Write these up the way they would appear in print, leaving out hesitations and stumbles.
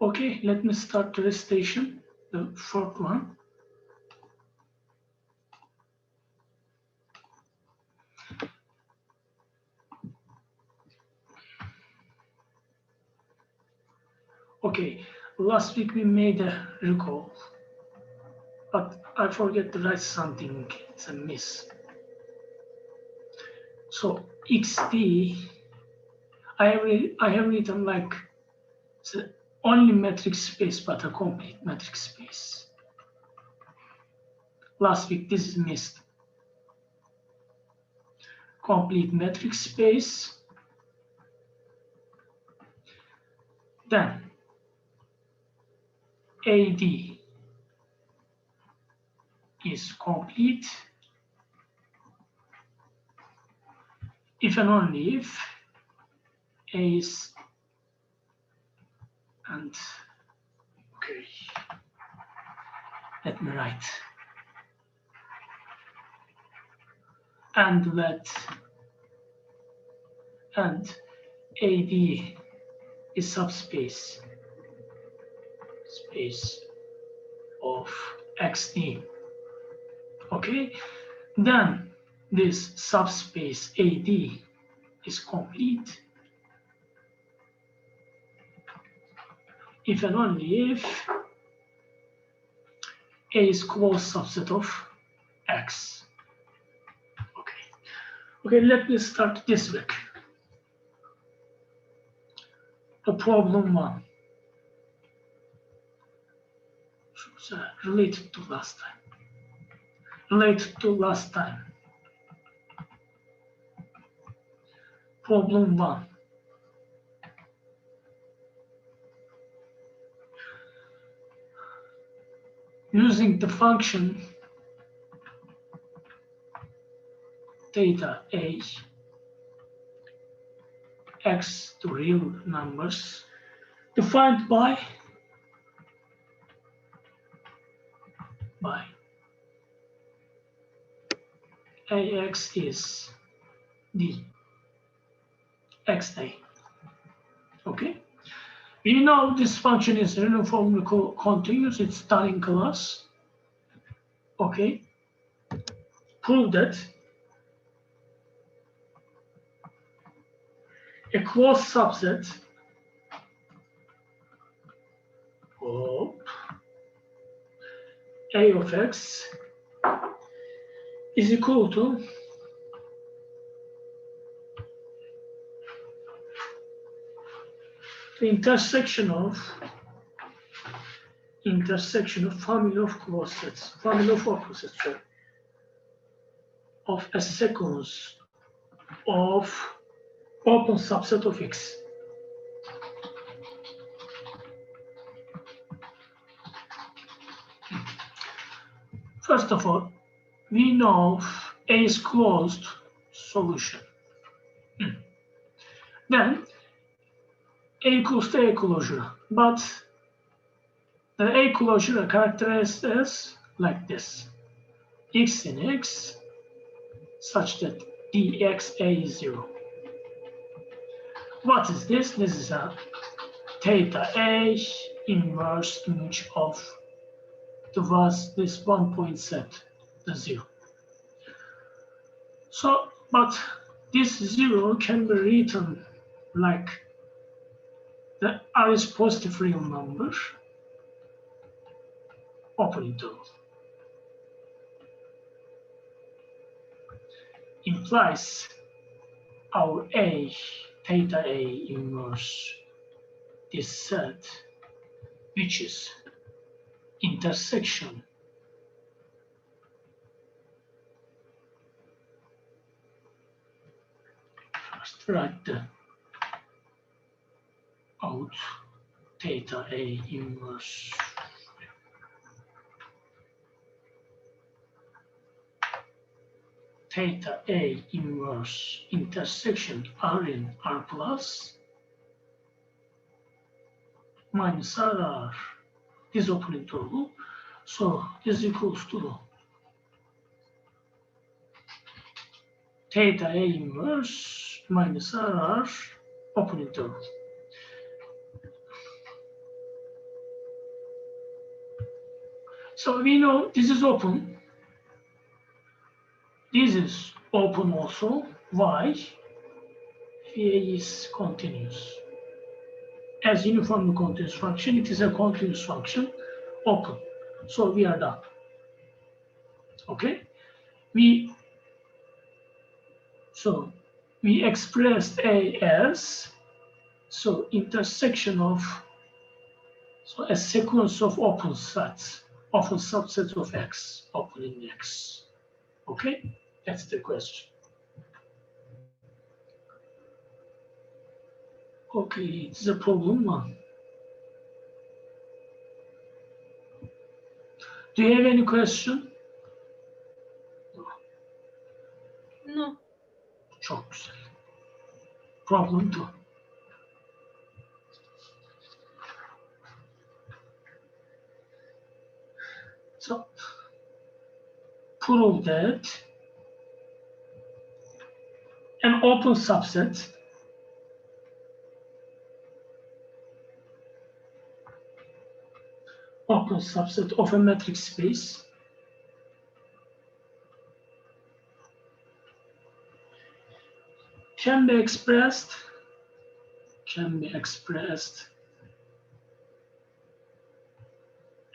Okay, let me start the recitation, the fourth one. Okay, last week we made a recall, but I forget to write something. It's a miss. So XD, I have written like only metric space, but a complete metric space. Last week this is missed. Complete metric space. Then AD is complete if and only if A is, and okay, let me write, and let, and AD is subspace space of XD. Okay, then this subspace AD is complete if and only if A is closed subset of X. Okay, let me start this week. The problem one. So, related to last time. Problem one. Using the function theta A x to real numbers defined by ax is d xa. Okay, we know this function is uniformly continuous. It's done in class. Okay, prove that a closed subset of a of x is equal to the intersection of family of closed sets, family of open sets, of a sequence of open subset of X. First of all, we know A is closed solution. Then A equals to A closure, but the A closure characterized as like this: X in X such that dxa is 0. What is this? This is a theta A inverse image of this 1 point set, the 0. So, but this 0 can be written like the R is positive real number, open interval. Implies our A, theta A inverse this set, which is intersection first write the out theta A inverse theta A inverse intersection R in R plus minus R, this open interval. So this equals to theta A inverse minus R open interval. So we know this is open. This is open also. Why? VA is continuous. As uniformly continuous function, it is a continuous function, open. So we are done. Okay? We expressed A as intersection of a sequence of open sets, open subsets of X, open in X. Okay? That's the question. Okay, it's a problem one. Do you have any question? No. Çok güzel. Problem two. So, prove that an open subset of a metric space can be expressed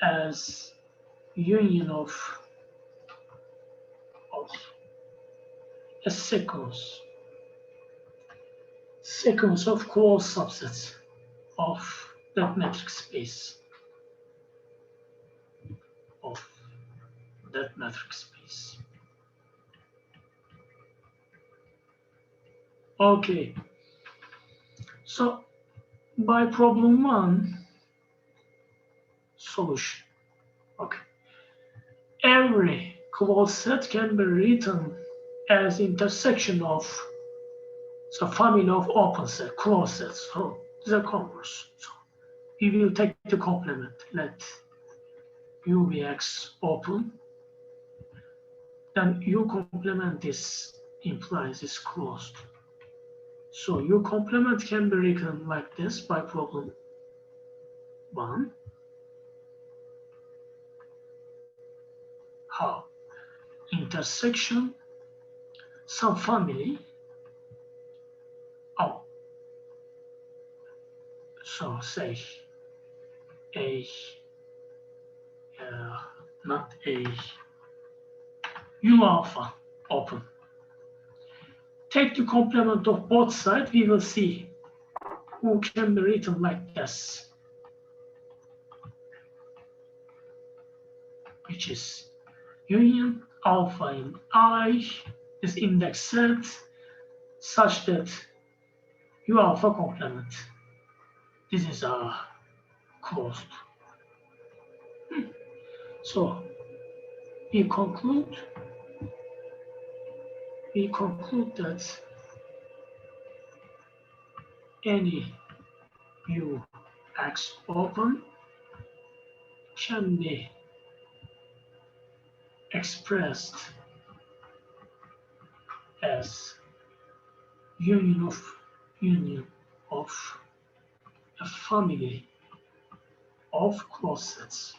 as union of a sequence of closed subsets of that metric space. Okay, so by problem one, solution. Okay, every closed set can be written as intersection of family of open set, closed sets. So the converse. So we will take the complement. Let U be X open. Then U complement this implies is closed. So U complement can be written like this by problem one. How? Intersection some family. Oh, so say A, not A, U alpha open. Take the complement of both sides, we will see who can be written like this, which is union alpha in I is index set such that U alpha complement. This is closed. So we conclude that any U X open can be expressed as union of a family of closed sets.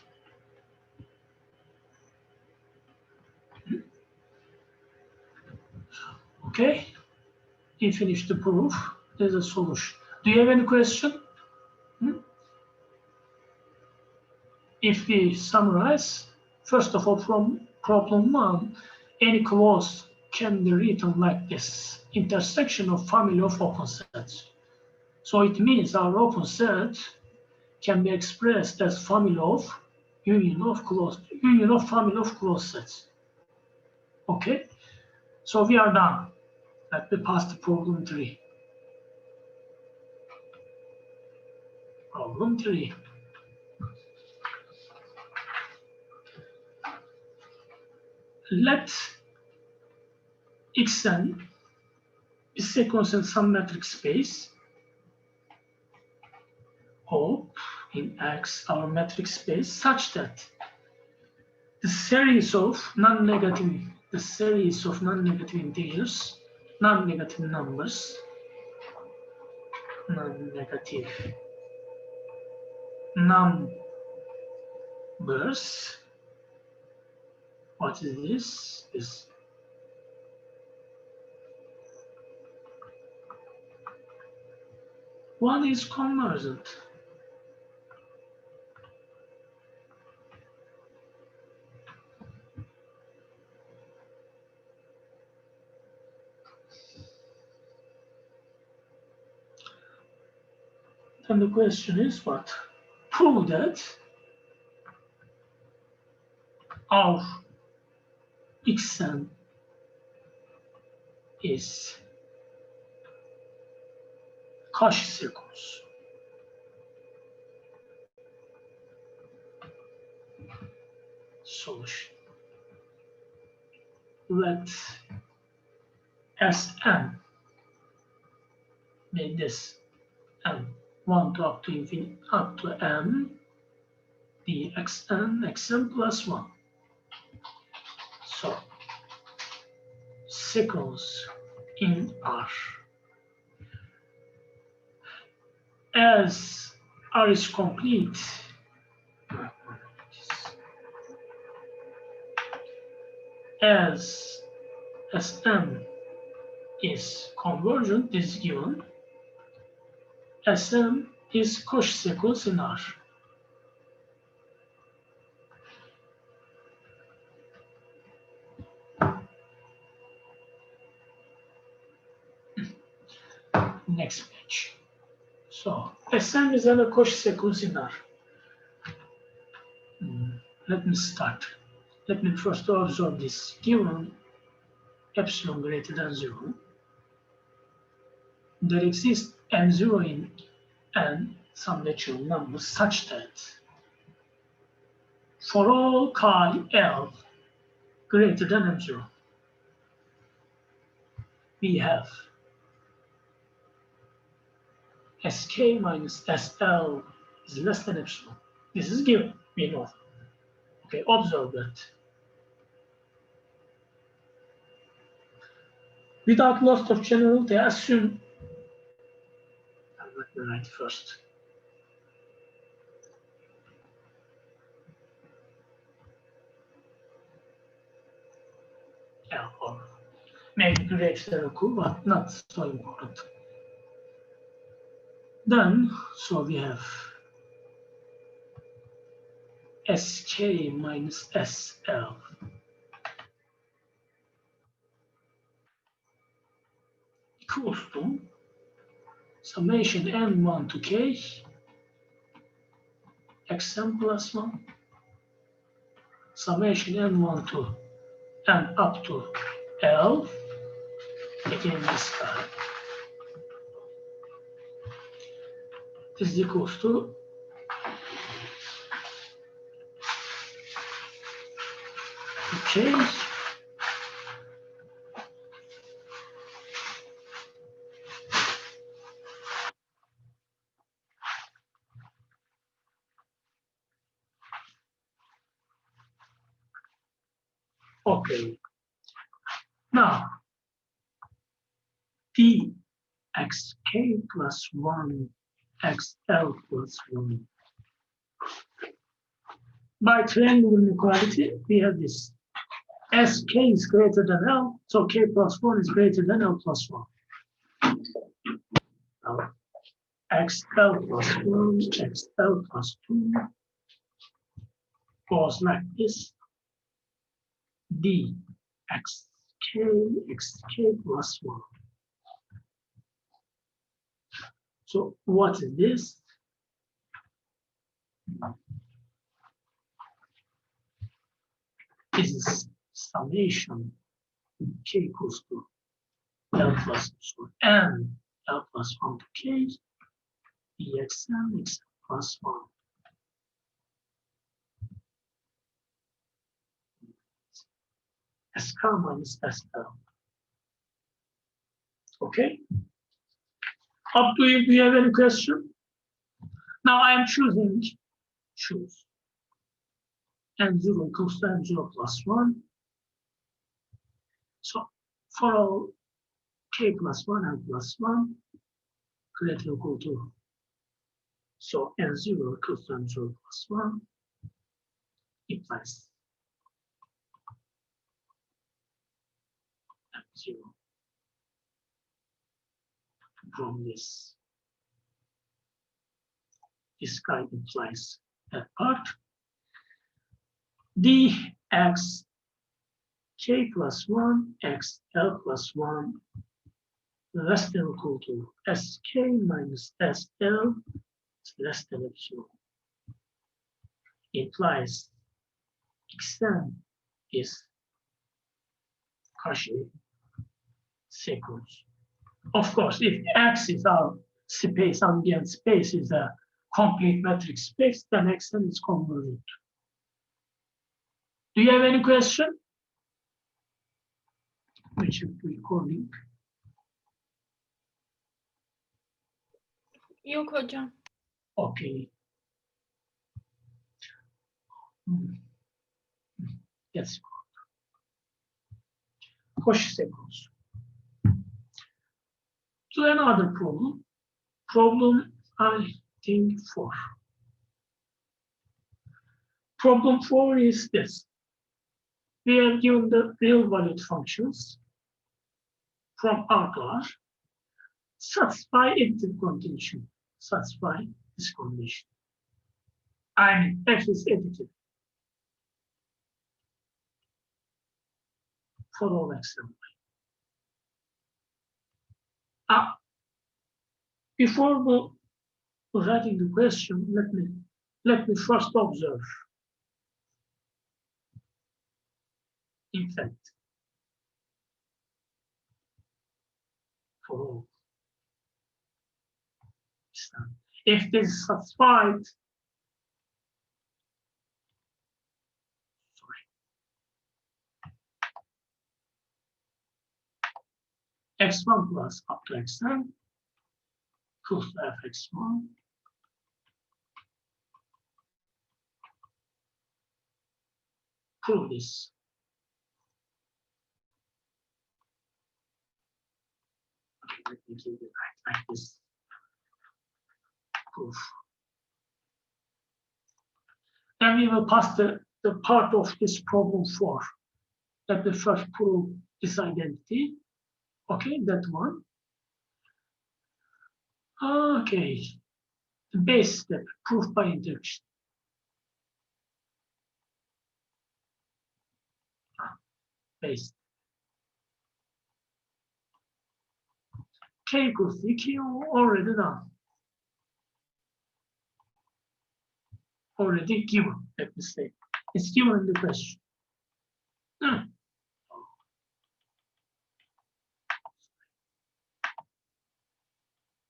Okay, we finished the proof. There's a solution. Do you have any question? If we summarize, first of all, from problem one, any clause can be written like this: intersection of family of open sets. So it means our open set can be expressed as family of union of family of closed sets. Okay, so we are done. Let me pass to problem three. Problem three. Let Xn be sequence in some metric space O in X, our metric space, such that the series of non-negative integers, non-negative numbers, What is this? This one is convergent. Then the question is what? Prove that our xn is Cauchy circles. Solution. Let Sn make this n 1 to up to infinity up to n the xn plus 1. So circles in R. As R is complete, as Sn is convergent, this is given. Sn is Cauchy circles in R. Next page. So Sn is a Cauchy circles in R. Let me start. Let me first observe this. Given epsilon greater than 0, there exists m0 in n, some natural numbers, such that for all chi L greater than m0, we have sk minus sl is less than epsilon. This is given, we know. Okay, observe that. Without loss of generality, assume, let me write first. L or maybe greater than or equal, but not so important. Then, so we have sk minus sl equals to summation n1 to k xn plus 1 summation n1 to n up to l, again this guy. This is equals to k okay. Now dxk plus 1 xl plus 1. By triangular inequality, we have this. Sk is greater than L, so k plus 1 is greater than L plus 1. Now, xl plus 1, xl plus 2 goes like this. D xk plus 1. So what is this? This is summation k equals to L plus 2 and L plus 1 to k dxn x plus 1. Sk minus sl. Okay? Up to you if you have any question. Now I am choosing choose n0 equals to n0 plus 1. So for all k plus 1 and plus 1 greater or equal to, so n0 equals to n0 plus 1 implies 0. From this guy implies that part. Dx k plus 1 x l plus 1 less than or equal to sk minus sl less than epsilon implies xn is Cauchy sequence. Of course, if X is our space, ambient space is a complete metric space, then Xn is convoluted. Do you have any question? We should be recording. Yok hocam. Okay. That's Cauchy sequence. So another problem. Problem, I think 4. Problem 4 is this. We are given the real valued functions from R to R. Satisfy additive condition. Satisfy this condition. I mean, F is additive for all X and Y. Before writing the question, let me first observe. In fact, for all, if this is satisfied, x1 plus up to xn equals to fx1 prove this. Okay, let me give it like this. Proof. Then we will pass the part of this problem 4. Let me first prove this identity. Okay, that one. Okay, the base step, proof by induction. Base. K equals EQ already done. Already given, let me say. It's given in the question.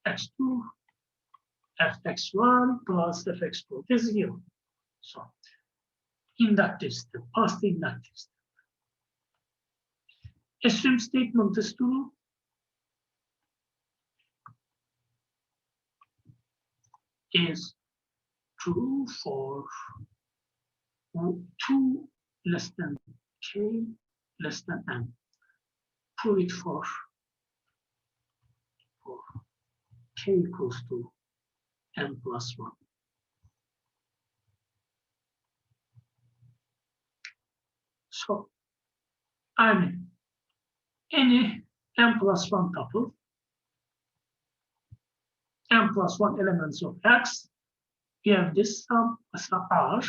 X2 fx1 plus fx2. This is given. So, inductive step, past the inductive step. Assume statement is true. Is true for 2 less than k less than n. Prove it for k equals to n plus 1. So, I mean, any n plus 1 tuple, n plus 1 elements of x, we have this sum as R,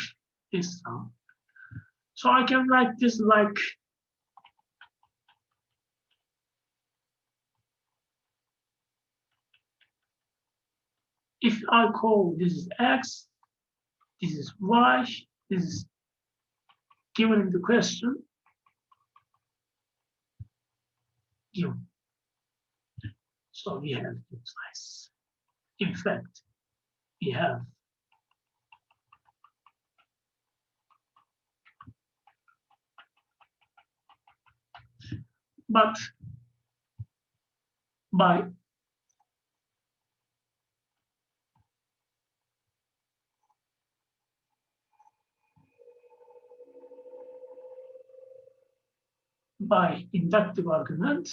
this sum. So I can write this like if I call this is x, this is y, this is given in the question, given. So we have this nice. In fact, we have but by inductive argument,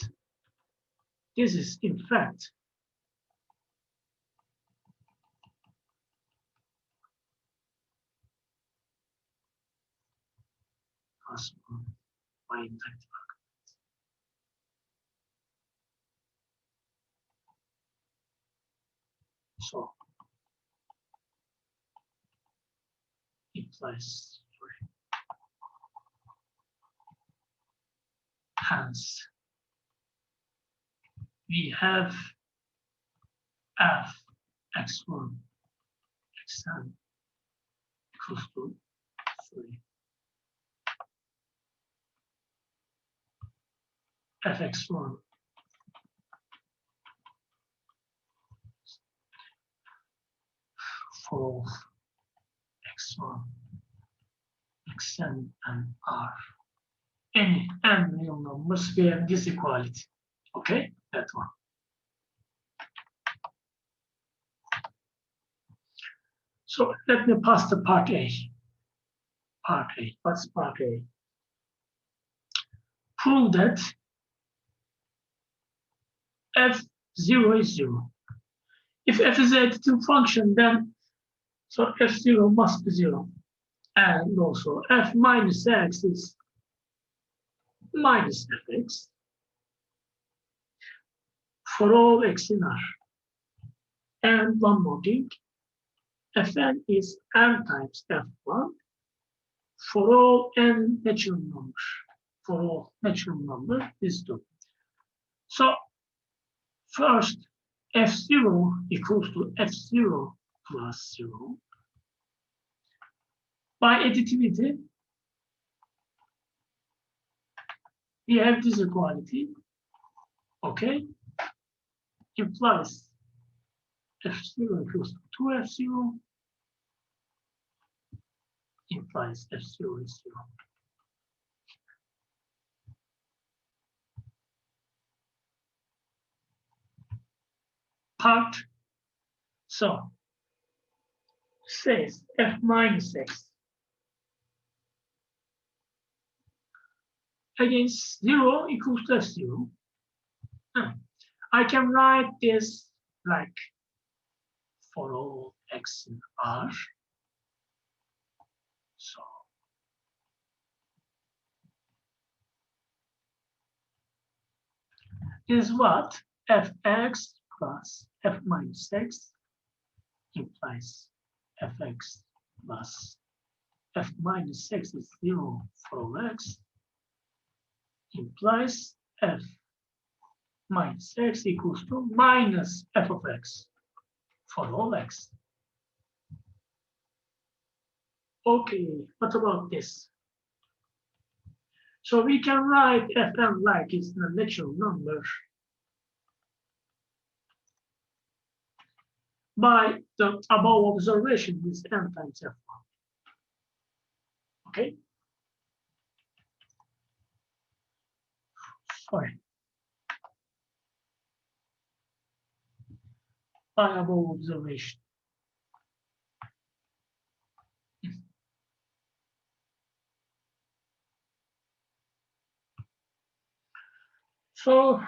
this is in fact possible by inductive argument. So implies, hence we have f x1 xn equals to 3 fx1 for x1 xn and r. Any n real numbers we have this equality. Okay, that one. So let me pass the part A. Part A. What's part A? Prove that f0 is 0. If f is an additive function, then so f0 must be 0. And also f minus x is minus fx for all x in R. And one more thing, fn is n times f1 for all n natural numbers. For all natural number is 2. So first, f0 equals to f0 plus 0. By additivity, we have this equality, okay? Implies f0 equals to 2f0, implies f0 is 0. Part, so, says f minus x against 0 equals to f0. I can write this like for all x in R. So is what fx plus f minus x implies fx plus f minus x is 0 for all x implies f minus x equals to minus f of x for all x. Okay, what about this? So we can write fn like it's a natural number by the above observation is n times f1. Okay? Sorry. By above observation. So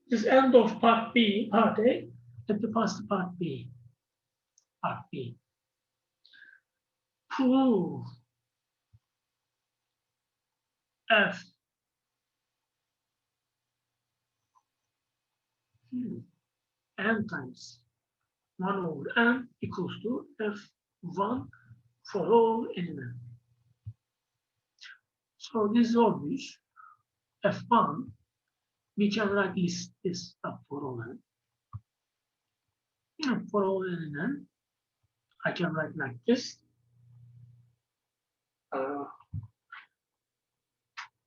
this end of part B, part A, let me pass to part B. Part B. Prove f n times 1 over n equals to f1 for all n. So this is obvious. f1, we can write this up for all n. For all n, I can write like this.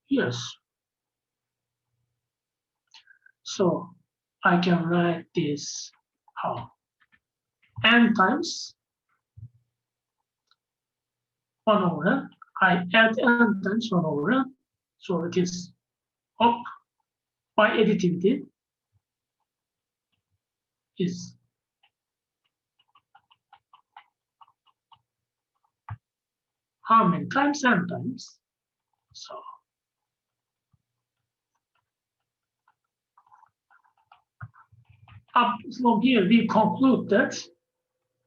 Yes. So I can write this how? N times 1 over n. I add n times 1 over n. So it is up by additivity is how many times n times? So up from here we conclude that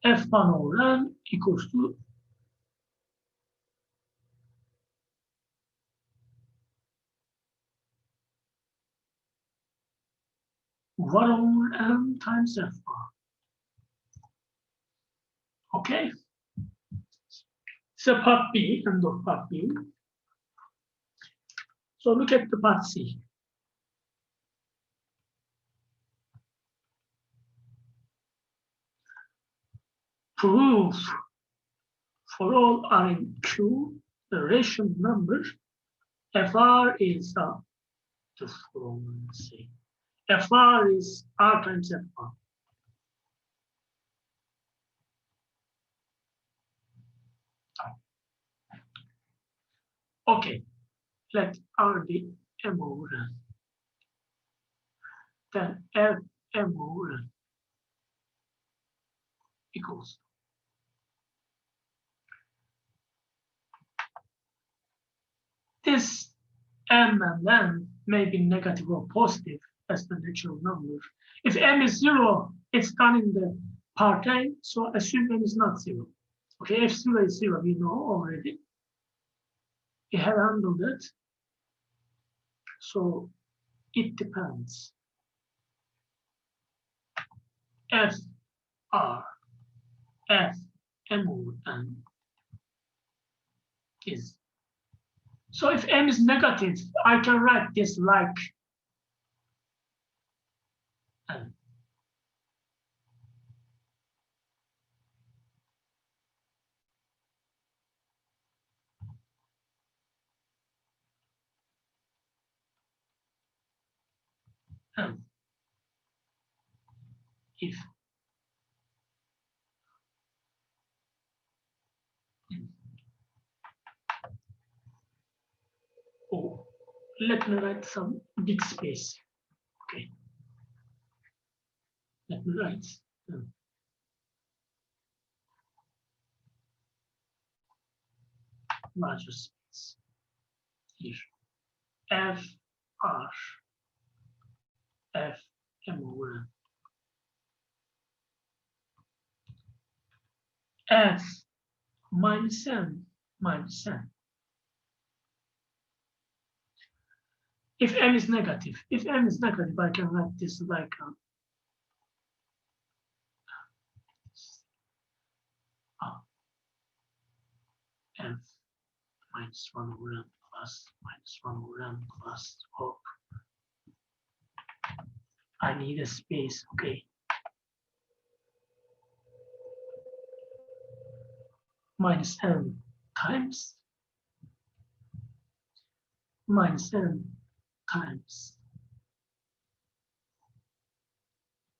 f1 over n equals to 1 over n times f1. Okay. So part B, end of part B. So look at the part C. Proof for all R in Q, the rational number FR is the following. FR is R times FR. Okay, let R be M over N. Then F M over N equals. This M and N may be negative or positive as the natural number. If M is 0, it's done in the part A, so assume M is not 0. Okay, if 0 is 0, we know already. We have handled it. So it depends. F R F M over N is. So if M is negative, I can write this like N. N. If oh, let me write some big space. Okay. Let me write larger space here. F R F M over F minus N minus N. If M is negative, I can write this like F minus 1 over N plus minus 1 over N plus hope. I need a space, okay. Minus N times minus N times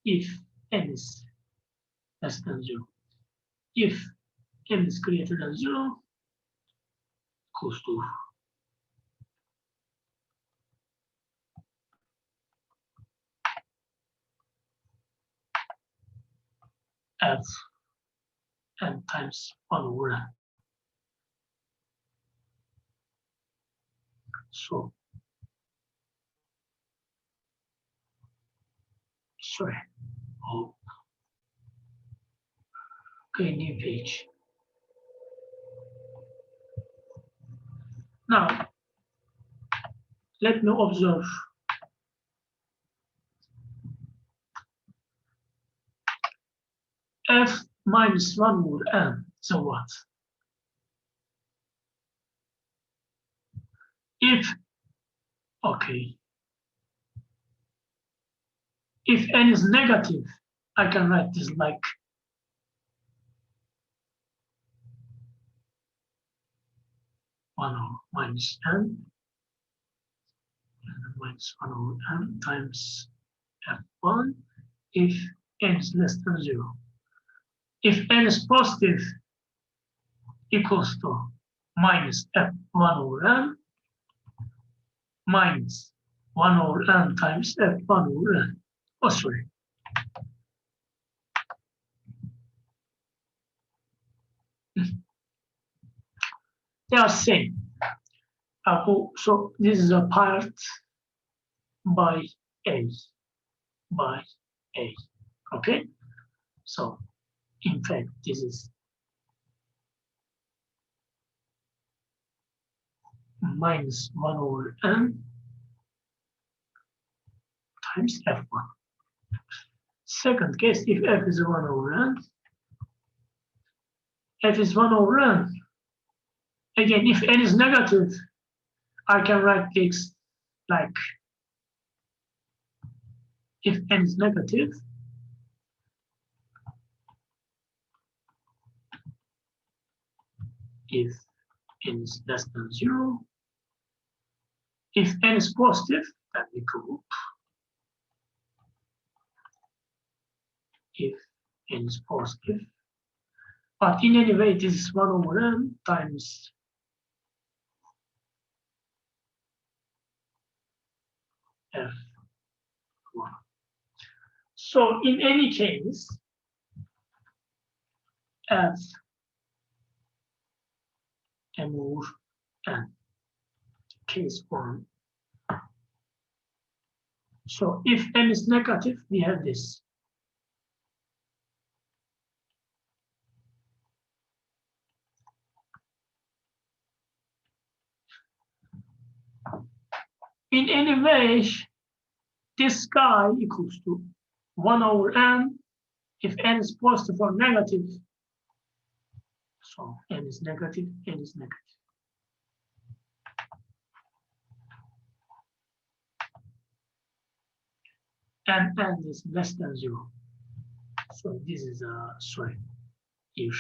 if N is less than 0. If N is greater than 0, equals to F N times 1 over N. So, sorry. Oh. Okay, new page. Now, let me observe F minus 1 over N. So what? If, okay, if N is negative, I can write this like one over minus N, and minus 1 over N times F1 if N is less than 0. If N is positive, equals to minus F1 over N minus 1 over N times F1 over N. Oh, sorry. They are same. So this is a part by A. Okay? So in fact, this is minus 1 over N times F1. Second case, if F is 1 over N, f is 1 over n. Again, if n is negative, I can write this like, if n is negative, if n is less than 0, if n is positive, then we group. If n is positive, but in any way, this is 1 over n times f1. So in any case, f m over n, case 1. So if n is negative, we have this. In any way, this guy equals to 1 over n if n is positive or negative. So n is negative, n is negative. And n is less than 0. So this is sorry, if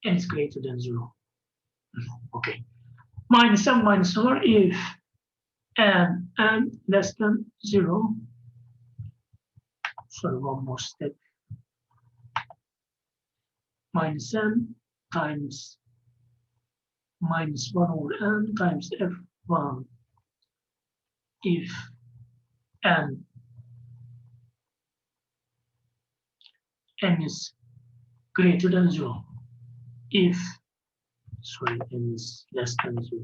n is greater than 0. Okay. Minus m minus r if n less than 0. Sorry, one more step. Minus n times minus 1 over n times f1 if n is greater than 0. If, sorry, n is less than 0.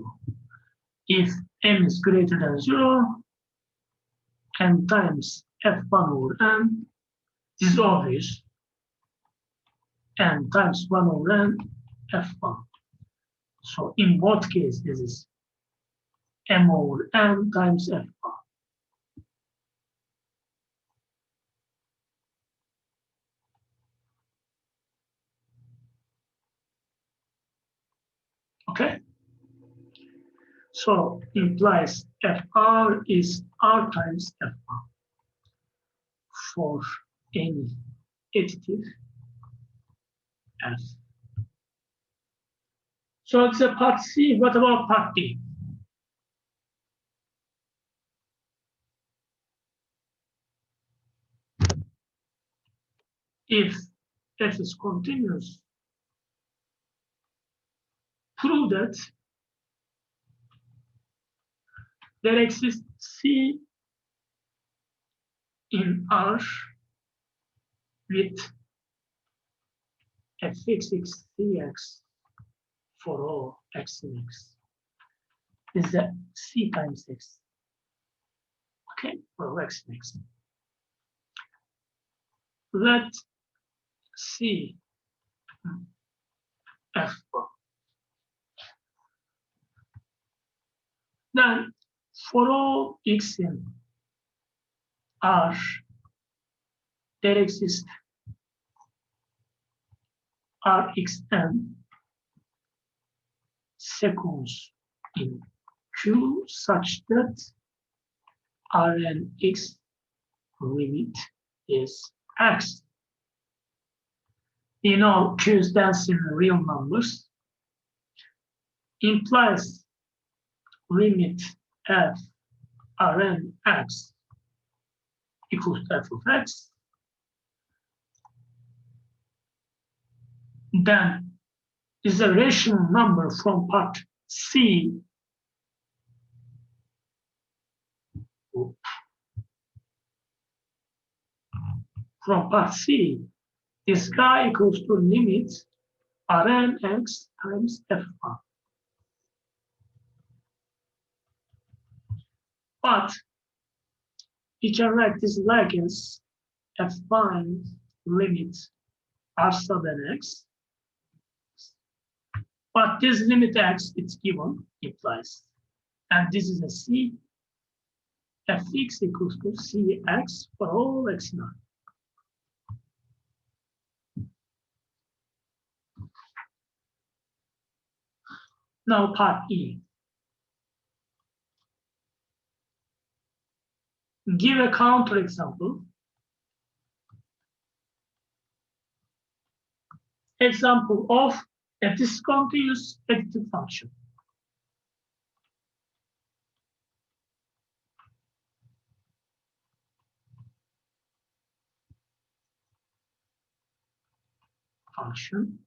If n is greater than 0, n times f1 over n, this is obvious, n times 1 over n, f1. So in both cases, this is m over n times f1. Okay? So implies fr is r times f1 for any additive f. So it's a part C. What about part D? If f is continuous, prove that there exists C in R with fx is cx for all x in x. Is that C times x? Okay, for all x in x. Let C f1. Then for all x in R, there exists Rxn seconds in Q such that Rnx limit is x. You know, Q is dense in real numbers, implies limit f Rn x equals to f of x. Then is a rational number from part C this guy equals to limit Rn x times f1. But we can write this like as f1 limit r sub n x. But this limit x, it's given, implies. And this is a C. Fx equals to Cx for all x in R. Now part E. Give a counterexample. Example of a discontinuous additive function. Function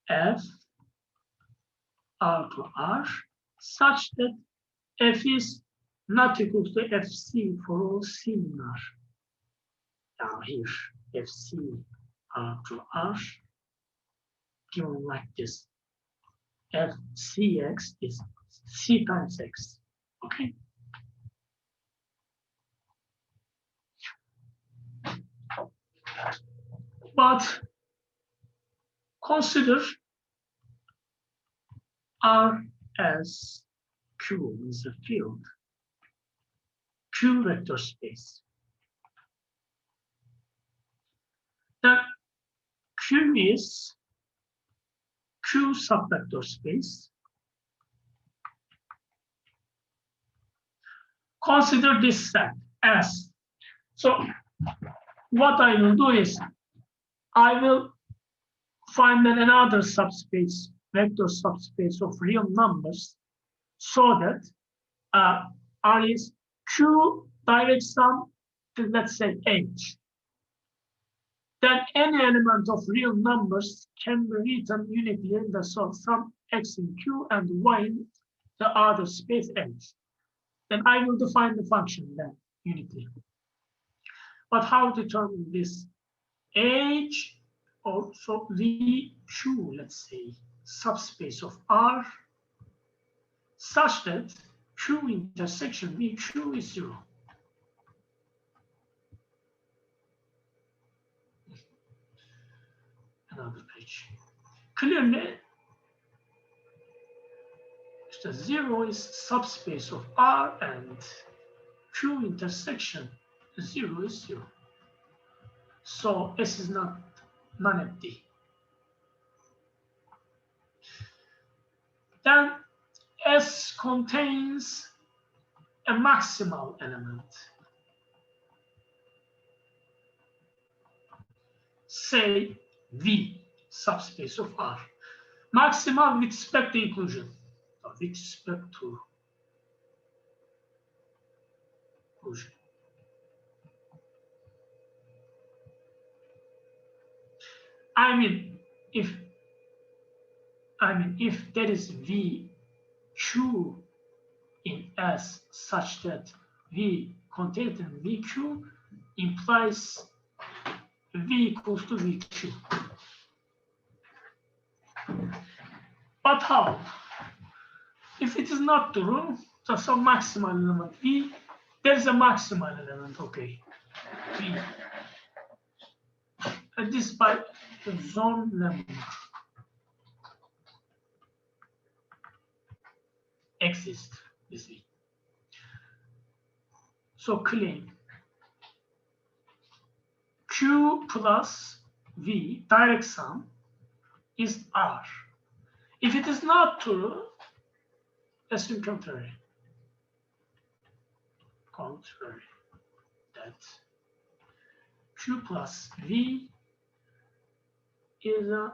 f r to r such that f is not equal to fc for all c in r. Now here fc r to r given like this. Fcx is c times x. Okay. But consider R as Q is a field, Q vector space. Then Q is Q subvector space. Consider this set S. So what I will do is I will find another subspace, vector subspace of real numbers, so that R is Q direct sum to, let's say, H. Then any element of real numbers can be written uniquely in the sum x in Q and y in the other space H. Then I will define the function then uniquely. But how to determine this? H, also VQ, let's say, subspace of R, such that Q intersection VQ is 0. Another page. Clearly, the 0 is subspace of R and Q intersection 0 is 0. So S is not non-empty. Then S contains a maximal element. Say V, subspace of R. Maximal with respect to inclusion. With respect to inclusion. I mean, if there is V Q in S such that V contained in VQ implies V equals to VQ. But how? If it is not true, so some maximal element V, there is a maximal element, okay, V. And this by the zone lemma exists, this V. So claim Q plus V direct sum is R. If it is not true, assume contrary. That Q plus V is a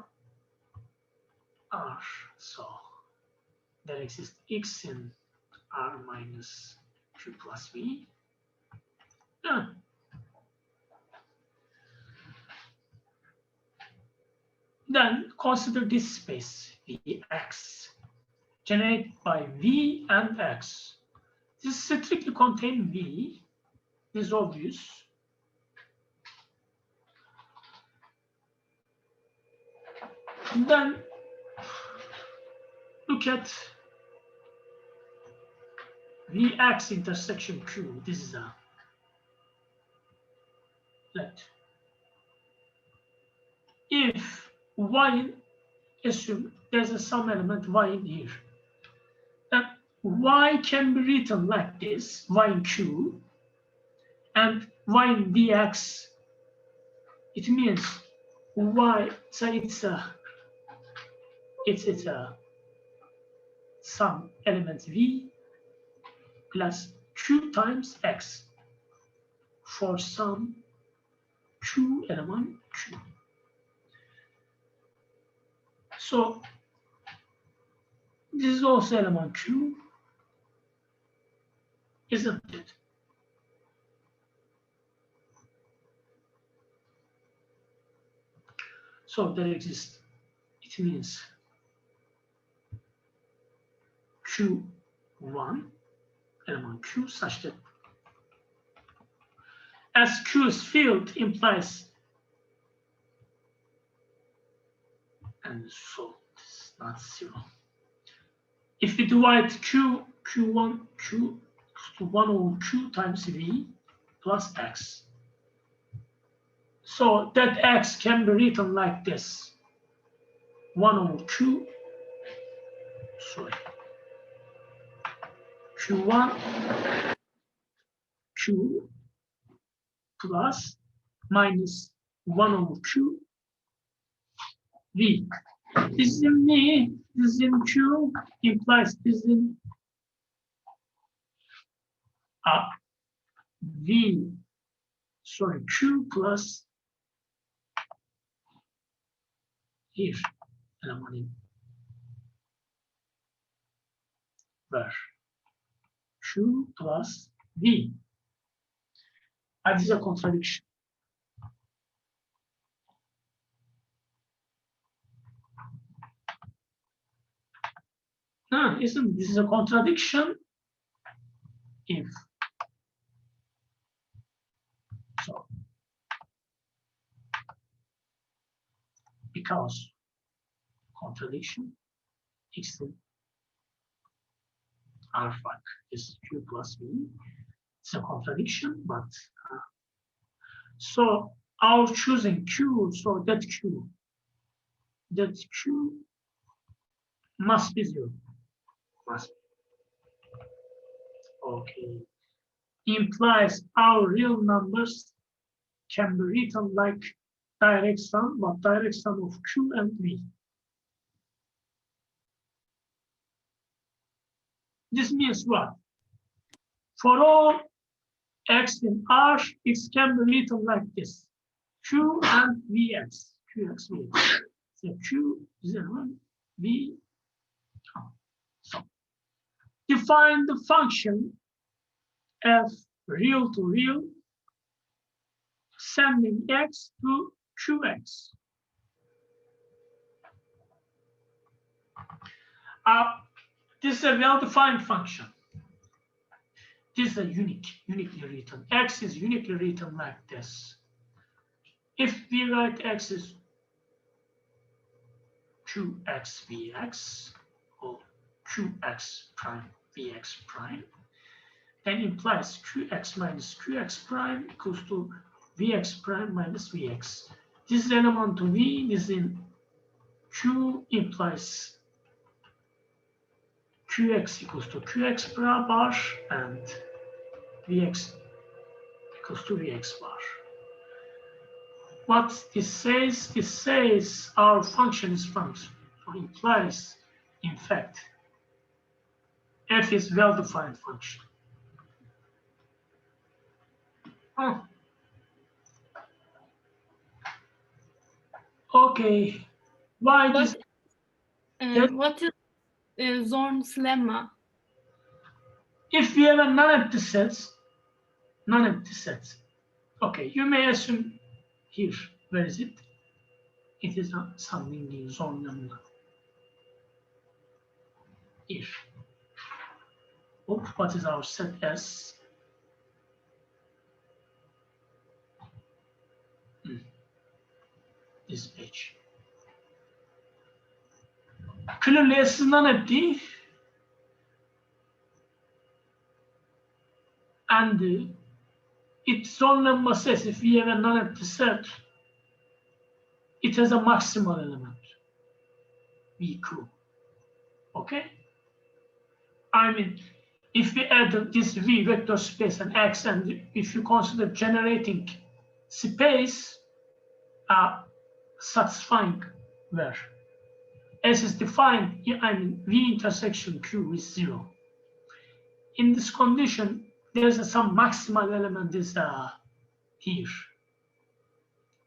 R. So there exists X in R minus Q plus V. Yeah. Then consider this space Vx generated by V and X. This strictly contains V. This is obvious. And then look at Vx intersection Q. This is a let. If Y, assume there's a some element Y in here. Then Y can be written like this, Y in Q, and Y in Vx. It means Y, so it's a it's a some element v plus q times x for some q element q. So this is also element q, isn't it? So there exists, it means q1 element q such that as q's field implies, and so it's not 0. If we divide q1 q to 1 over q times v plus x, so that x can be written like this: 1 over q, sorry, q1 q plus minus 1 over q v. This is in v, this is in q, implies this is in v, sorry, q plus here element in where q plus v. That is a contradiction. No, isn't this is a contradiction if so, because contradiction extend alpha is q plus v. It's a contradiction, but so our choosing q, so that q must be 0. Must be. Okay. Implies our real numbers can be written like direct sum, but direct sum of q and v. This means what? For all x in R, it can be written like this: q and vx, qx, vx. So q, 0, v. So define the function f real to real, sending x to qx. This is a well-defined function. This is a uniquely written. X is uniquely written like this. If we write x is qx vx or qx prime vx prime, then implies qx minus qx prime equals to vx prime minus vx. This is element to v, this in q implies qx equals to qx bar and vx equals to vx bar. What this says our function is function, or implies, in fact, f is well-defined function. Oh. Okay, why this? What is Zorn's lemma? If we have a non-empty sets, okay, you may assume here, where is it? It is something in Zorn lemma. Here. What is our set S? This page. Clearly S is non-empty, and its Zorn lemma says if we have a non-empty set, it has a maximal element, VQ. Okay? I mean, if we add this V vector space and X, and if you consider generating space satisfying where S is defined, I mean V intersection Q is 0. In this condition, there's some maximal element is here.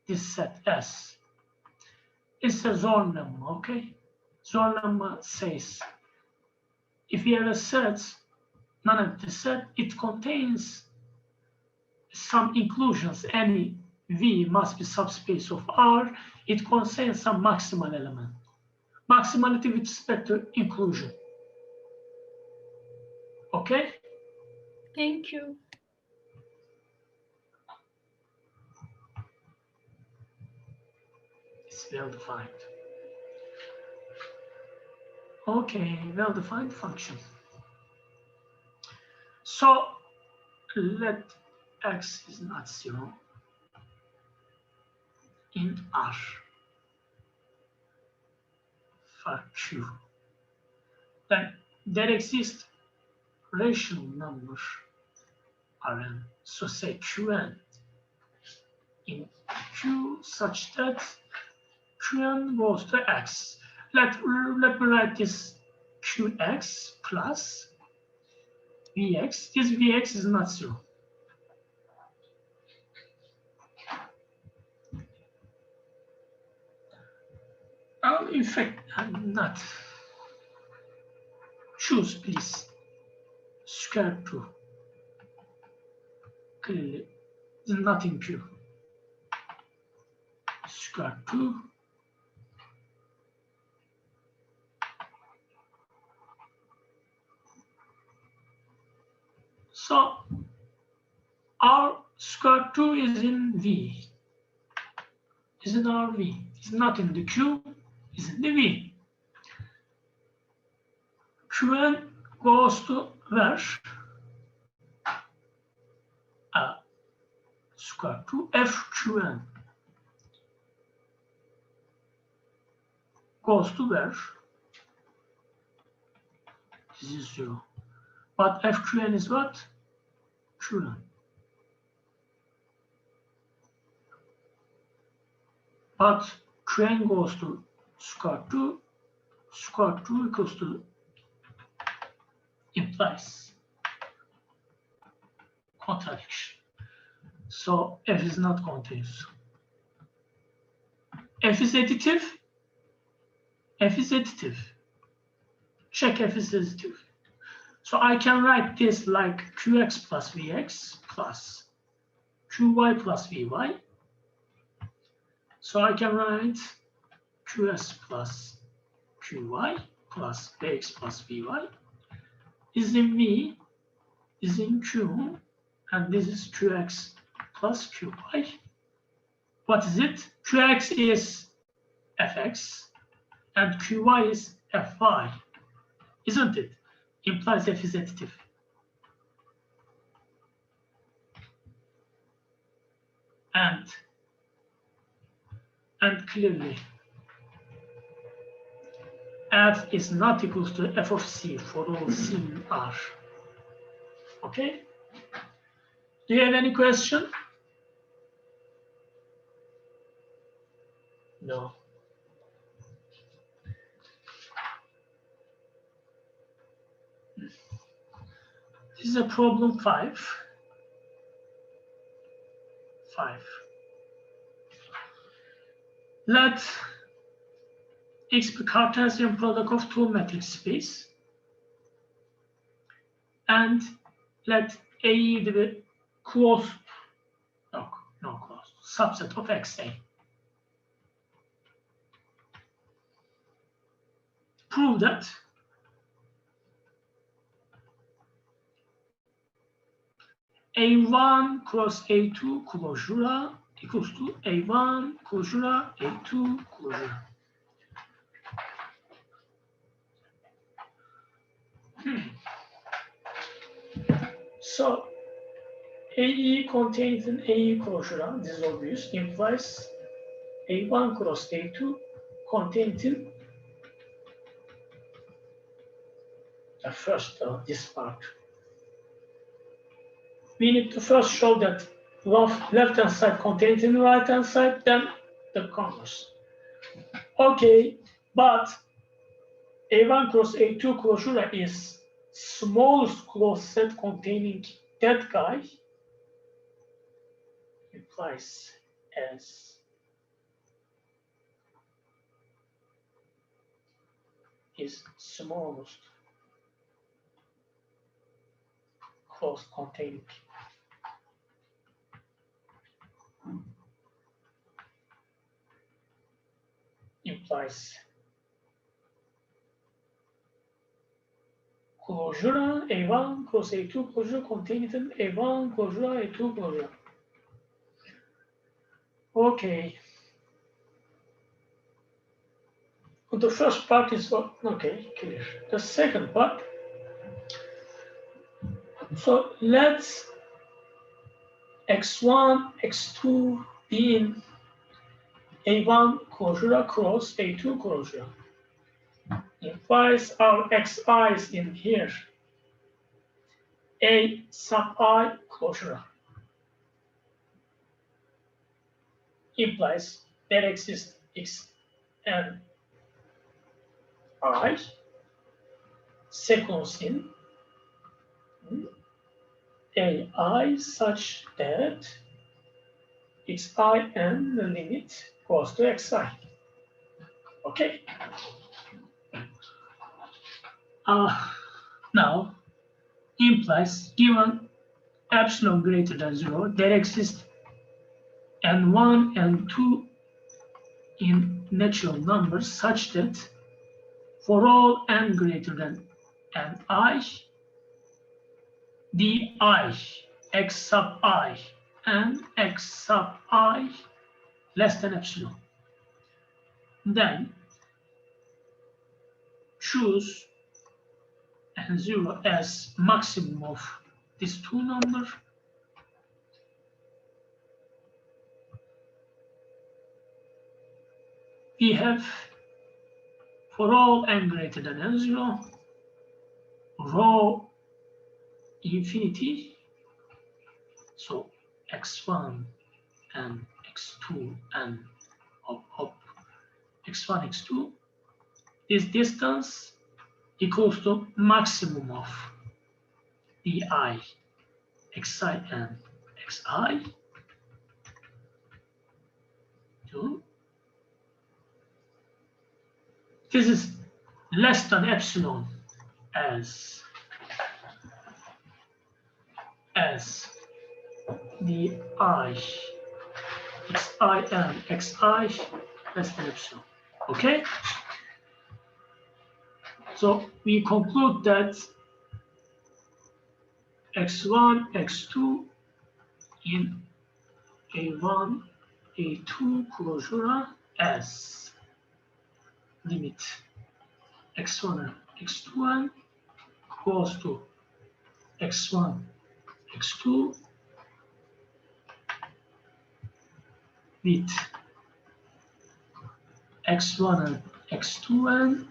This set S. It's a Zorn lemma, okay? Zorn lemma says if you have a set, non-empty set, it contains some inclusions. Any V must be subspace of R. It contains some maximal element. Maximality with respect to inclusion. Okay? Thank you. It's well defined. Okay, well defined function. So let X is not 0 in R for Q. Then there exists rational number Rn. So say Qn in Q such that Qn goes to X. Let me write this Qx plus Vx. This Vx is not 0. In fact, I'm not. Choose, please. Square 2. Clearly, there's nothing Q. Square 2. So, our square 2 is in V. Is in our V. It's not in the Q, it's in the V. Qn goes to where? Square 2 Fqn goes to where? This is 0. But Fqn is what? Qn. But Qn goes to square 2 equals to implies contradiction. So F is not continuous. F is additive. F is additive. Check F is additive. So I can write this like Qx plus Vx plus Qy plus Vy. So I can write Qs plus Qy plus Vx plus Vy is in V, is in Q, and this is Qx plus Qy. What is it? Qx is Fx and Qy is Fy, isn't it? Implies F is additive. And clearly, F is not equal to F of C for all C in R. Okay? Do you have any question? No. This is a problem 5. 5. Let X be Cartesian product of two matrix space, and let A be the closed, no closed, subset of XA. Prove that A1 cross A2 closure equals to A1 closure, A2 closure. So AE contains an AE closure, this is obvious, implies A1 cross A2 contains in the first, this part. We need to first show that left-hand side contains in the right-hand side, then the converse. Okay, but A1 cross A2 closure is smallest closed set containing that guy implies S is smallest closed containing implies closure A1 cross A2 closure containing A1 closure A2 closure. Okay. The first part is okay, clear. The second part. So let's x1, x2 be in A1 closure across A2 closure. Implies our xi is in here. A sub I closure. Implies there exists x and I sequence in AI such that xi and the limit goes to xi. Okay. Now implies given epsilon greater than 0, there exists n1 and 2 in natural numbers such that for all n greater than ni, di x sub I and x sub I less than epsilon. Then choose n0 as maximum of these two numbers. We have for all n greater than n0 rho infinity, so x1 and x2 and of x1, x2, this distance equals to maximum of di xi and xi to this is less than epsilon as di xi and xi less than epsilon. Okay? So we conclude that x1, x2 in A1, A2 closure as limit x1 and x2 goes to x1, x2 with x1 and x2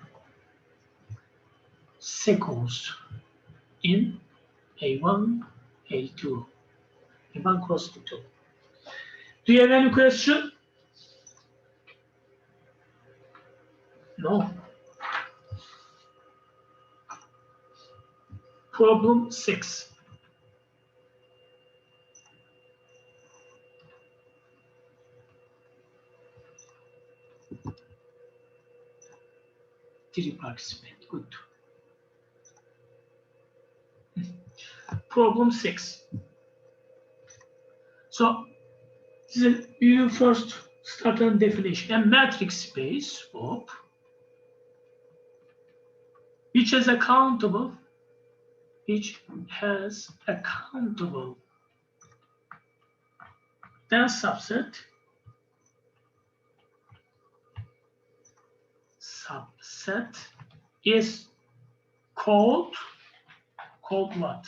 sequence in A1, A2, A1 cross A2. Do you have any question? No. Problem 6. Did you participate? Good. Problem 6. So you first start on definition. A matrix space of which has accountable then subset is called what?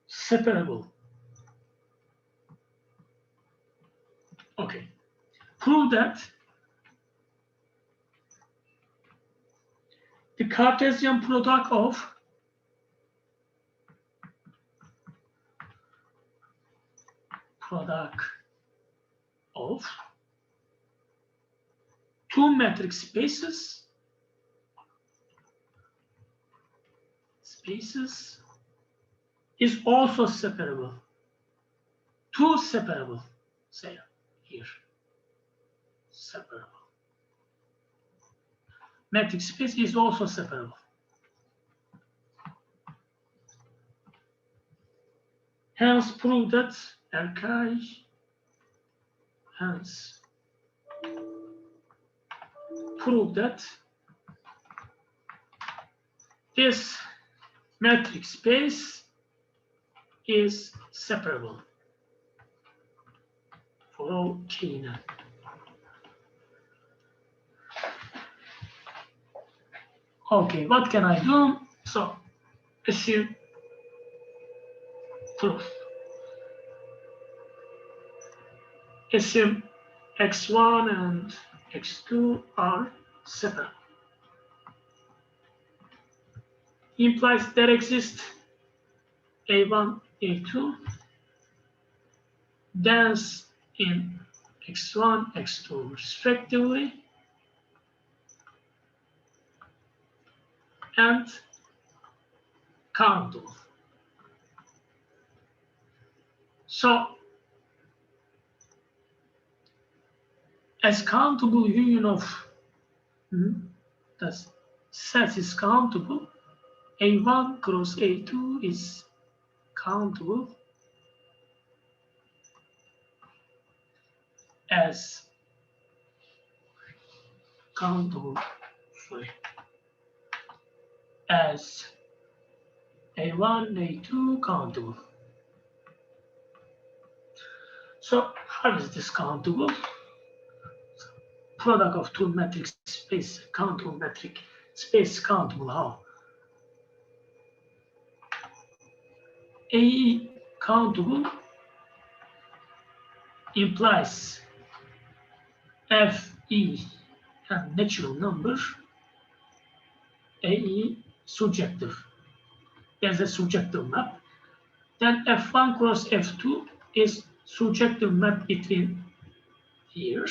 Separable. Okay. Prove that the Cartesian product of two matrix spaces spaces is also separable. Two separable, say here, separable. Metric space is also separable. Hence, prove that hence prove that this metric space is separable for all K and N. Okay, what can I do? So, assume proof. Assume x1 and x2 are separable. Implies there exists a1, a2, dense in x1, x2 respectively, and countable. So, as countable union of the set is countable, a1 cross a2 is countable as as a1, a2 countable. So how is this countable? Product of two metric space, countable metric space countable. How? A countable implies Fe and natural number, AE surjective. There's a surjective map. Then F1 cross F2 is surjective map between here.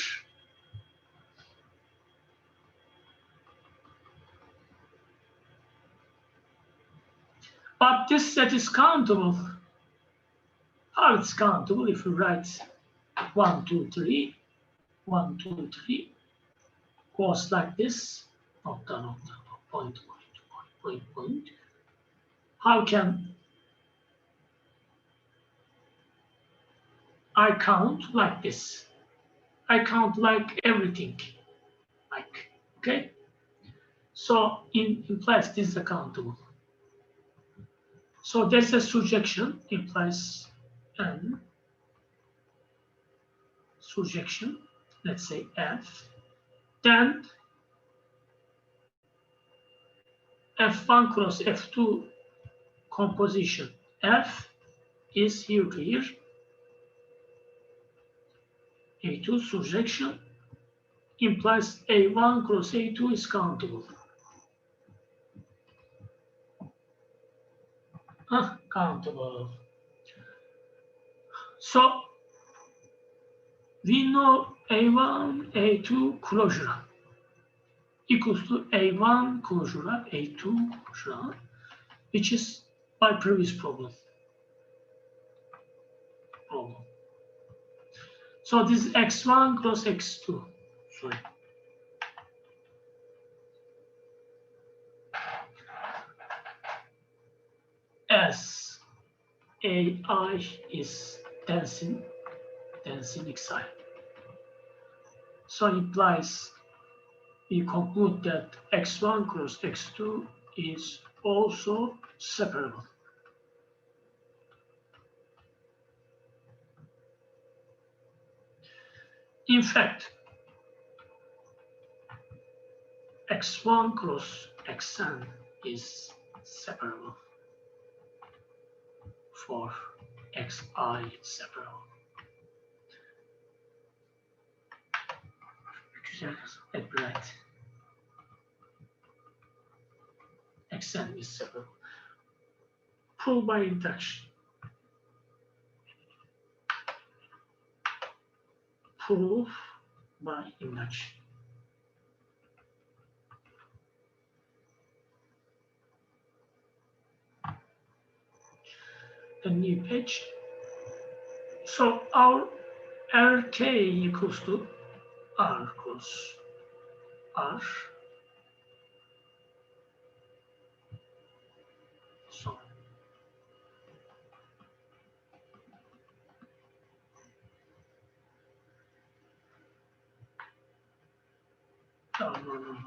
But this set is countable. How it's countable if you write 1, 2, 3, 1, 2, 3, goes like this, point. How can I count like this? I count like everything, like, okay? So implies this is countable. So there's a surjection, implies N, surjection, let's say F, then F1 cross F2 composition. F is here to here, A2 surjection implies A1 cross A2 is countable. Countable. So we know A1, A2 closure equals to A1 closure, A2 closure, which is my previous problem. So this is x1 cross x2. Sorry. As AI is dancing xi. So it implies we conclude that x1 cross x2 is also separable. In fact, x1 cross xn is separable for xi separable. At right. Xn is separable. Prove by induction. Prove by induction. a new page. So our RK equals to R cos R. So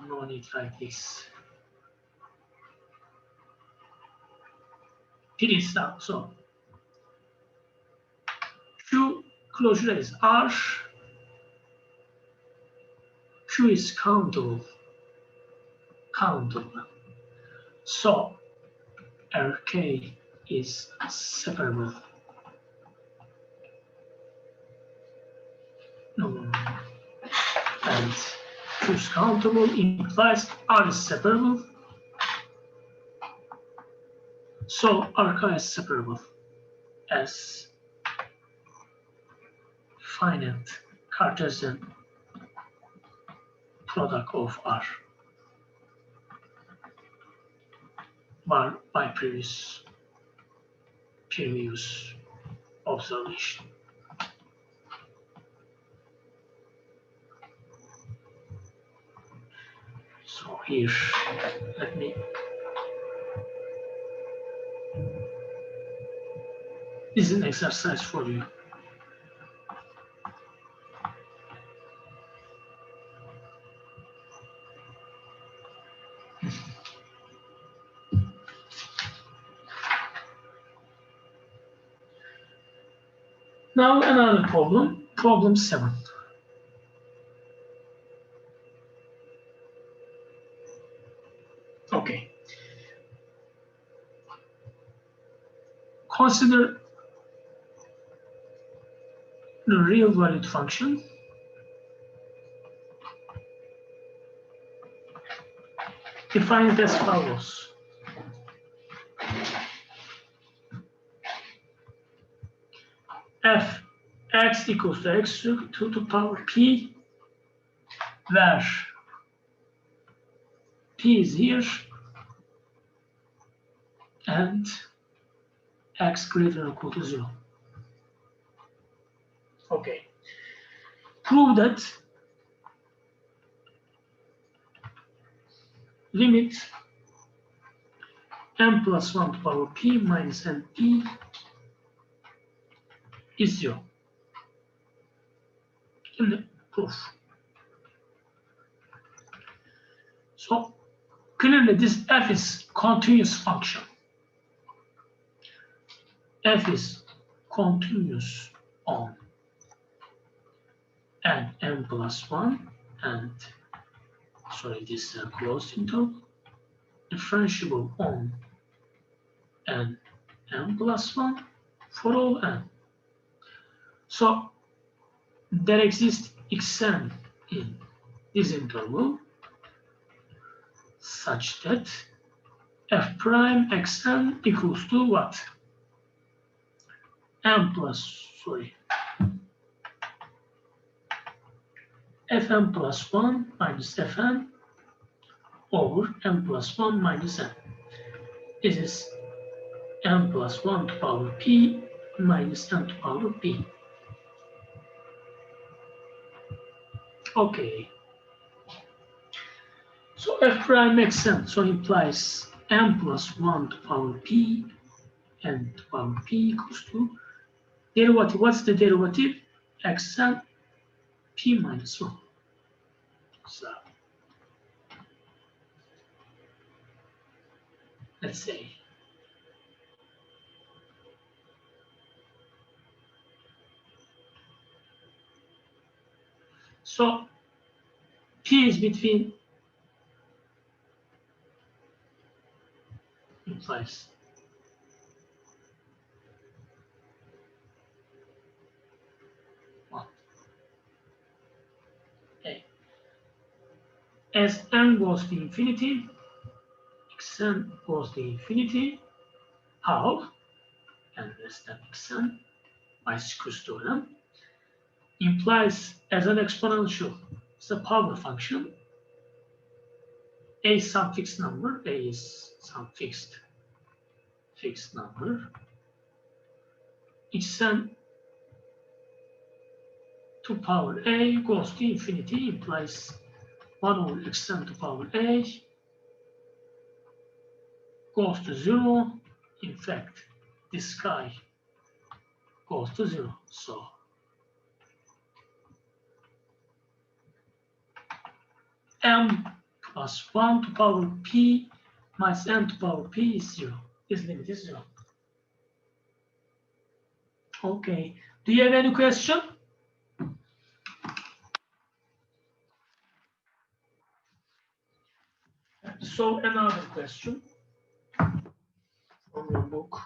no need like this. It is now. So Q closure is R. Q is countable. So RK is separable. And Q is countable implies R is separable. So RK is separable as finite Cartesian product of R by previous observation. So here, let me. This is an exercise for you. Now another problem, problem 7. Okay. Consider the real valued function. Define it as follows. F x equals to x to the power p, where p is here and x greater than or equal to 0. Okay. Prove that limit m plus 1 to power p minus np is 0 in the proof. So clearly this f is continuous function. F is continuous on and m plus 1 and this is a closed interval, differentiable on and m plus 1 for all n. So there exists xn in this interval such that f prime xn equals to what? fn plus 1 minus fn over m plus 1 minus n. This is m plus 1 to power p minus n to power p. Okay. So f prime xn so implies m plus 1 to power p n to power p equals to derivative. What's the derivative? xn p minus 1. So let's say so p is between implies what? A. As n goes to infinity, xn goes to infinity. How? N less than xn by square theorem implies as an exponential. It's a power function. A is some fixed number. A is some fixed number. xn to power a goes to infinity, implies 1 over xn to power a goes to 0. In fact, this guy goes to 0. So m plus 1 to power p minus n to power p is 0. This limit is 0. Okay. Do you have any question? So another question from your book.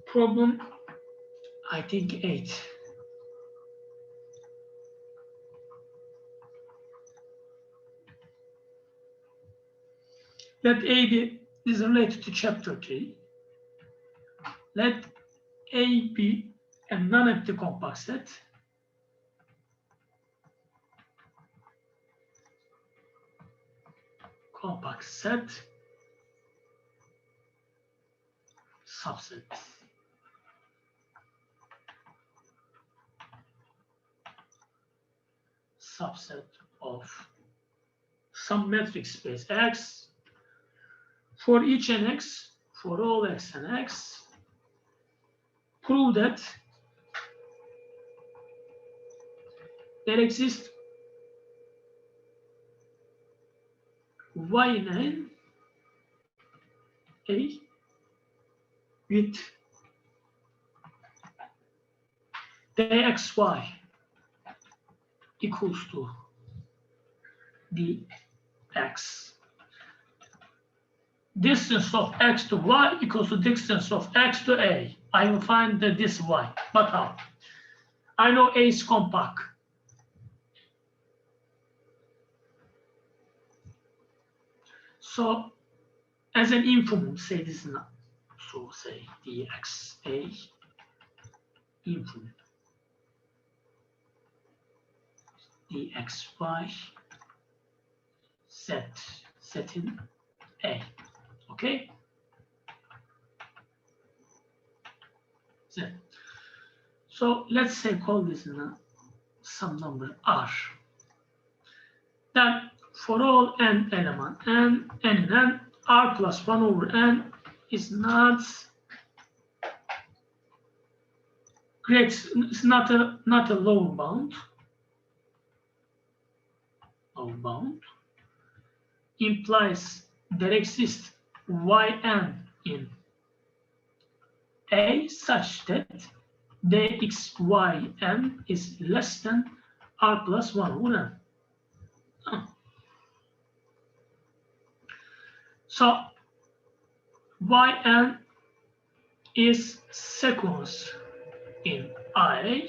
Problem, I think 8. Let A is related to chapter 3. Let A be a non-empty compact set. Compact set subset. Subset of some metric space X for each n x, for all x and x. Prove that there exists y in n a with dxy equals to dx. Distance of x to y equals to distance of x to a. I will find this y, but how? I know A is compact. So as an infimum, say this is not. So say dxa infimum dxy set in A. Okay? So let's say call this some number r. Then for all n element n in n, r plus 1 over n is not great. It's not a lower bound. Lower bound implies there exists yn in A such that dxyn is less than r plus 1 over n. So yn is sequence in I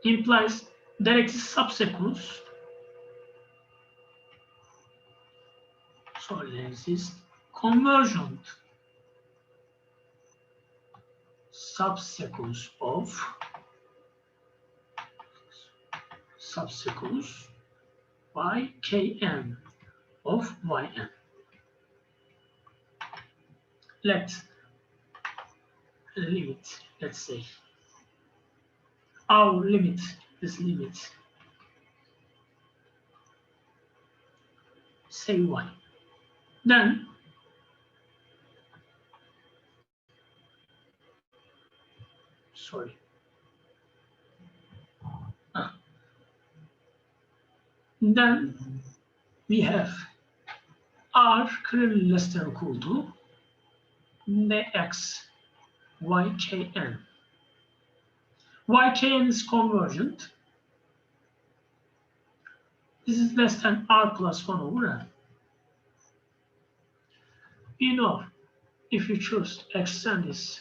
implies there exists subsequence. So there exists convergent subsequence of ykn of yn. Let's limit, let's say our limit, this limit, say y. Then sorry. Then we have r clearly less than or equal to x ykn. Ykn is convergent. This is less than r plus 1 over n. You know, if you choose xn is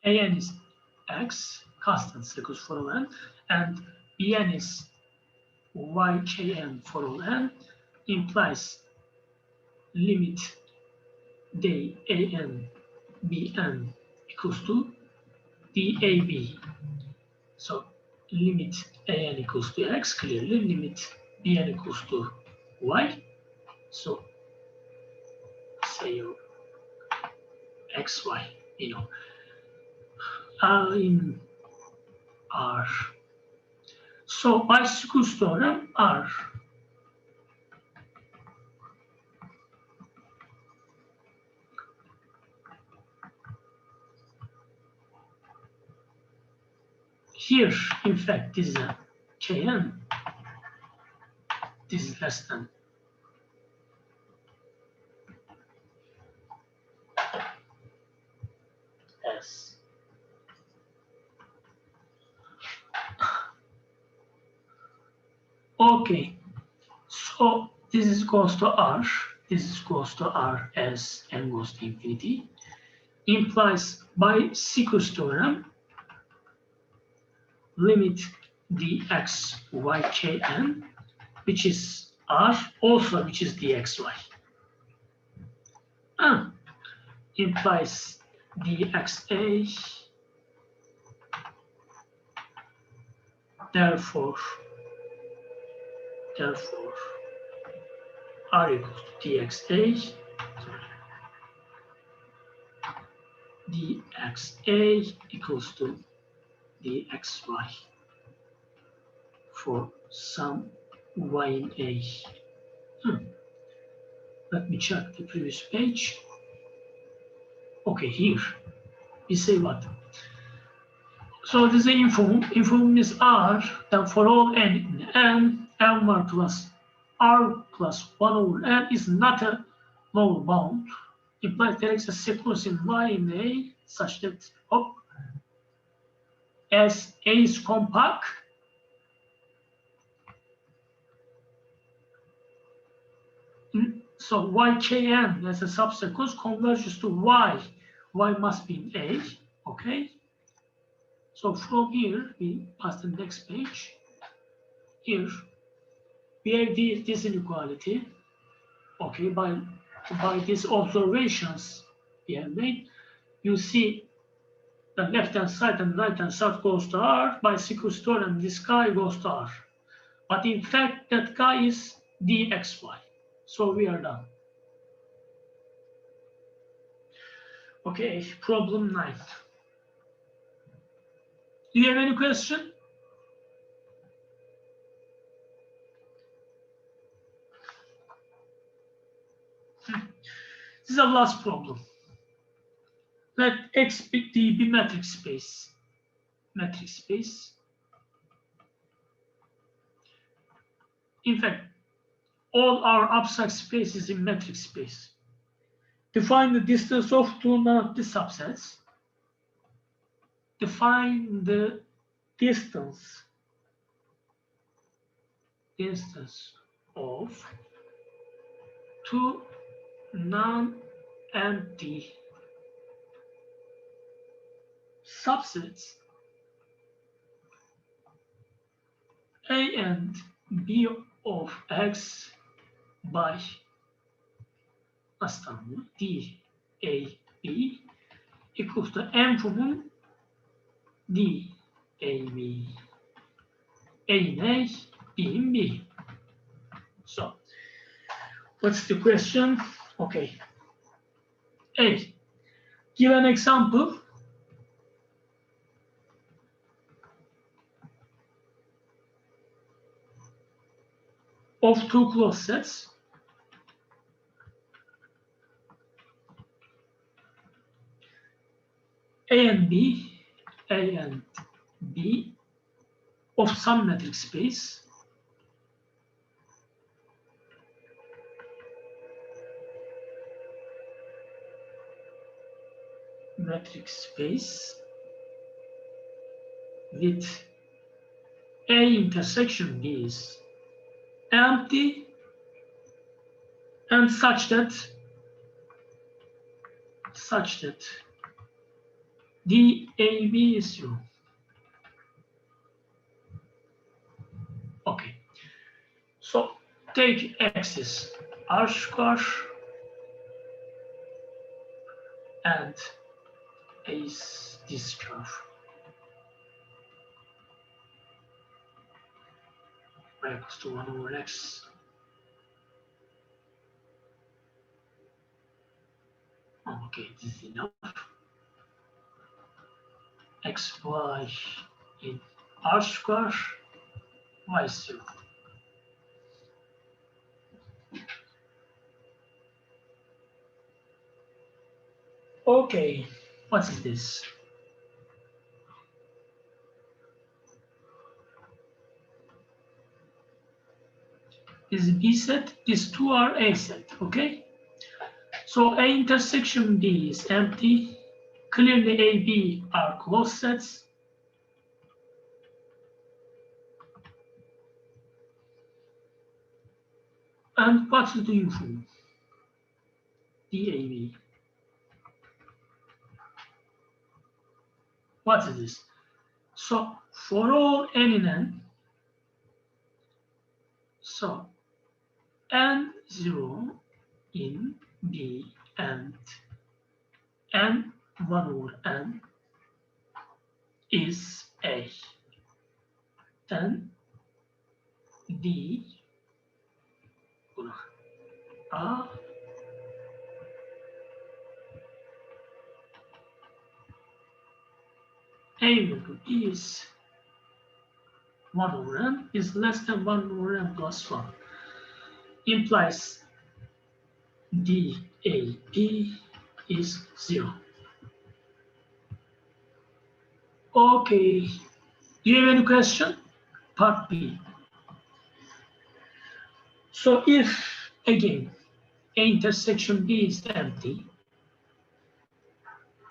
an is x, constant equals for all n, and bn is ykn for all n, implies limit DAN BN equals to DAB. So limit AN equals to X, clearly limit BN equals to Y. So say XY, in R. So bicycle's theorem R. Here, in fact, this is a Kn. This is less than S. Okay, so this is goes to R. This is goes to R as n goes to infinity. Implies by Secus theorem, limit dx y kn, which is R, also which is dxy. Implies dxa, therefore R equals to dxa, dxa equals to dxy for some y in a. Let me check the previous page. Okay, here we say what? So this is the infimum is R, then for all n in n, m1 plus R plus 1 over n is not a lower bound. Implies there is a sequence in y in A such that as A is compact, so ykn as a subsequence converges to y. Y must be in A, okay? So from here, we pass the next page. Here, we have this inequality, okay, by these observations we have made. You see the left-hand side and right-hand side goes to R, by Secus theorem, this guy goes to R. But in fact, that guy is dxy. So we are done. Okay, problem 9. Do you have any question? This is the last problem. Let X be metric space. Metric space. In fact, all our abstract space is in metric space. Define the distance of two non-empty subsets. Define the distance of two non-empty subsets A and B of X by D A B equals to M from D A B. A in A, B in B. So, what's the question? Okay. A. Give an example of two closed sets. A and B of some metric space. Metric space with A intersection B is empty and such that DAB is 0. Okay. So take axis R square and A is this curve. Y equals to 1 over x. Okay, this is enough. Xy in r square, y is 0. Okay, what is this? This is B set, these two are A set, okay? So A intersection B is empty. Clearly A, B are closed sets. And what's the UFO? DAB. What is this? So for all n in n, so n0 in B and n1 over n is A. Then D A is 1 over n is less than 1 over n plus 1. Implies DAP is 0. Okay, do you have any question? Part B. So if, again, A intersection B is empty,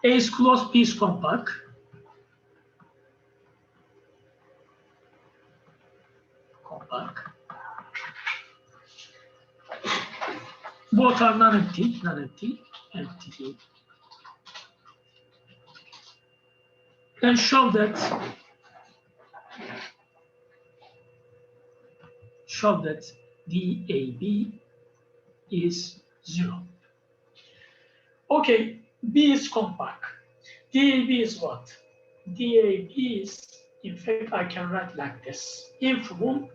A is closed, B is compact, both are non-empty, empty. Then show that DAB is 0. Okay, B is compact. DAB is what? DAB is, in fact, I can write like this. If room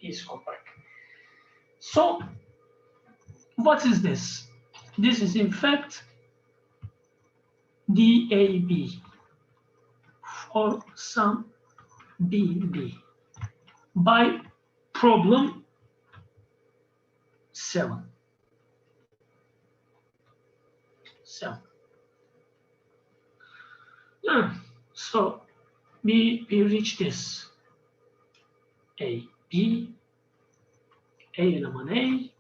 is compact. So, what is this? This is, in fact, DAB for some BB by problem 7. So we reach this A, B, A element A,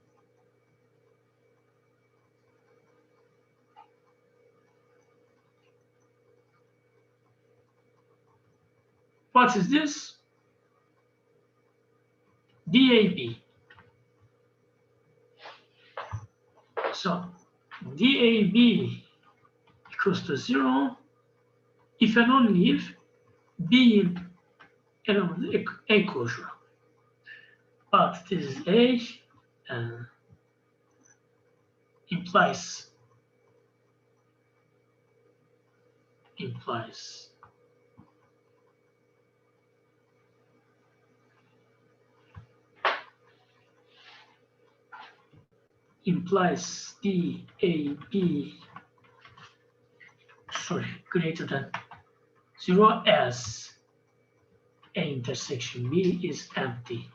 what is this? DAB. So DAB equals to 0 if and only if B in element A closure. But this is A and implies DAB, greater than 0 as A intersection B is empty.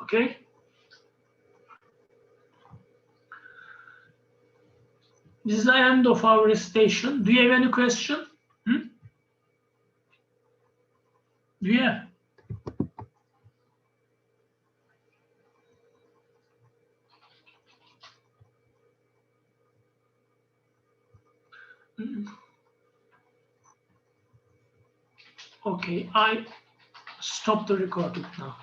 Okay? This is the end of our recitation. Do you have any question? Do you have? Okay, I stop the recording now.